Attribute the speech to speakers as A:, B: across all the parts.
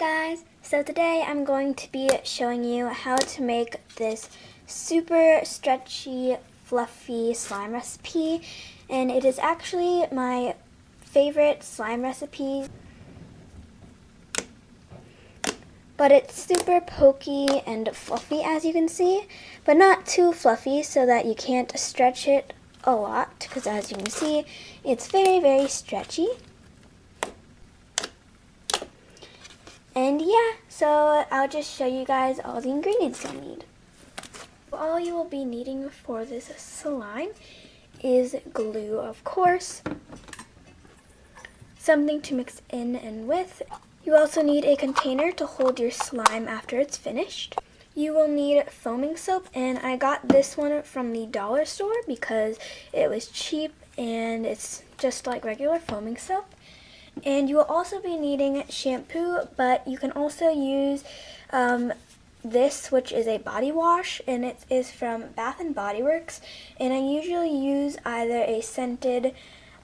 A: guys! So today I'm going to be showing you how to make this super stretchy, fluffy slime recipe, and it is actually my favorite slime recipe. But it's super pokey and fluffy, as you can see, but not too fluffy so that you can't stretch it a lot, because as you can see, it's very stretchy. And yeah, so I'll just show you guys all the ingredients you'll need. All you will be needing for this slime is glue, of course, something to mix in and with. You also need a container to hold your slime after it's finished. You will need foaming soap, and I got this one from the dollar store because it was cheap and it's just like regular foaming soap. And you will also be needing shampoo, but you can also use this, which is a body wash, and it is from Bath and Body Works. And I usually use either a scented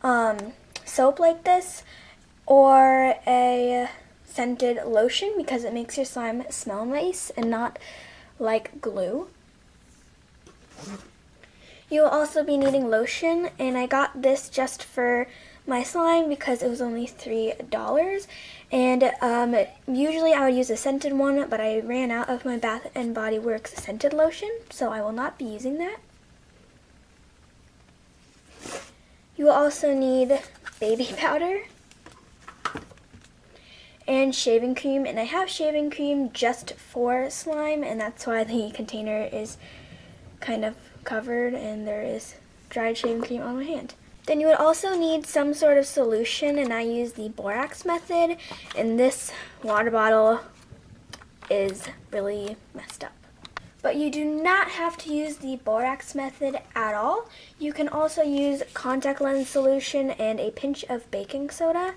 A: soap like this or a scented lotion because it makes your slime smell nice and not like glue. You will also be needing lotion, and I got this just for my slime because it was only $3. And usually I would use a scented one, but I ran out of my Bath and Body Works scented lotion, so I will not be using that. You will also need baby powder and shaving cream, and I have shaving cream just for slime, and that's why the container is kind of covered and there is dried shaving cream on my hand. Then you would also need some sort of solution, and I use the borax method, and this water bottle is really messed up. But you do not have to use the borax method at all. You can also use contact lens solution and a pinch of baking soda.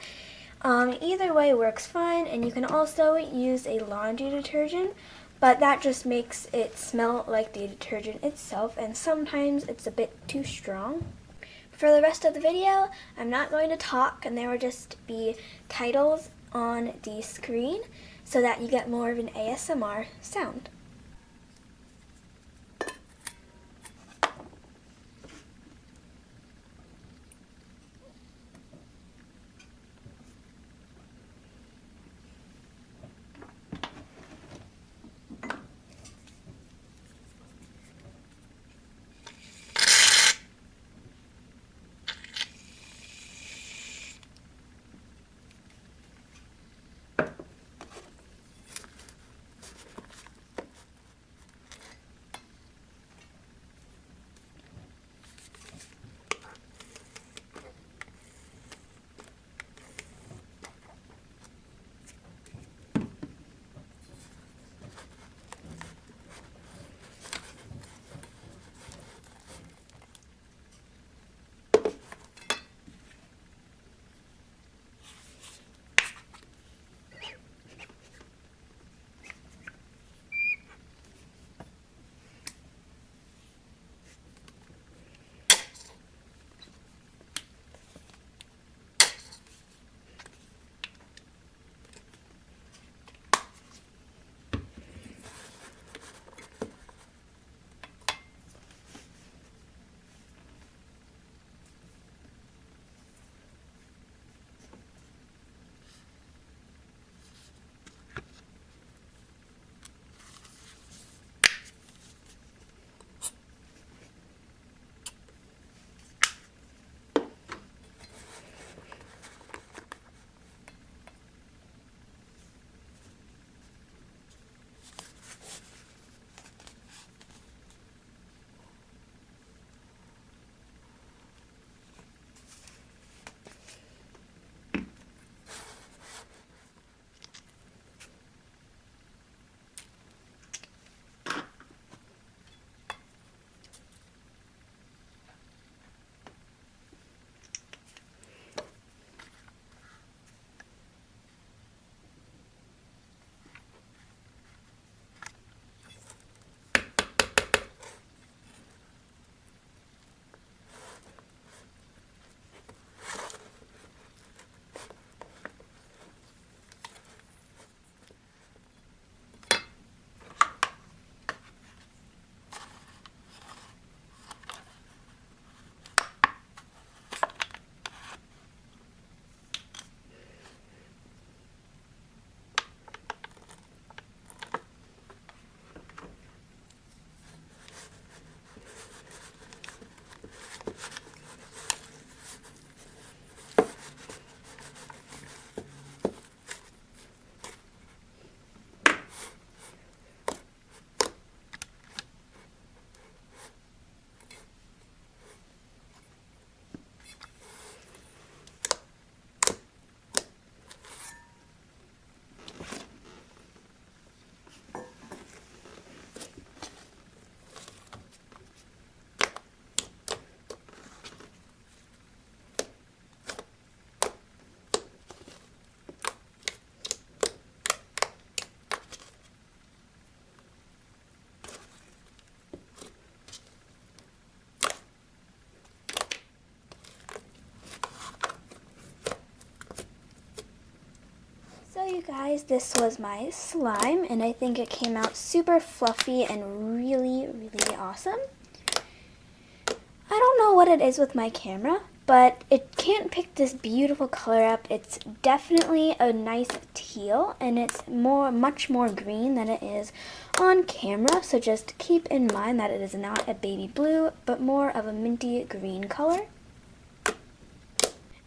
A: Either way works fine, and you can also use a laundry detergent, but that just makes it smell like the detergent itself, and sometimes it's a bit too strong. For the rest of the video, I'm not going to talk, and there will just be titles on the screen so that you get more of an ASMR sound. you guys, this was my slime, and I think it came out super fluffy and really, really awesome. I don't know what it is with my camera, but it can't pick this beautiful color up. It's definitely a nice teal, and it's much more green than it is on camera, so just keep in mind that it is not a baby blue, but more of a minty green color.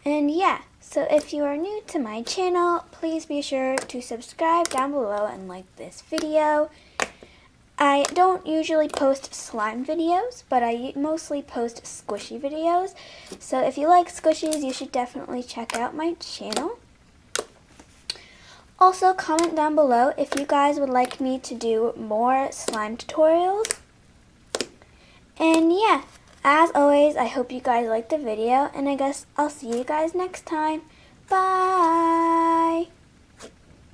A: And yeah, so if you are new to my channel, please be sure to subscribe down below and like this video. I don't usually post slime videos, but I mostly post squishy videos. So if you like squishies, you should definitely check out my channel. Also, comment down below if you guys would like me to do more slime tutorials. And yeah. As always, I hope you guys liked the video, and I guess I'll see you guys next time. Bye!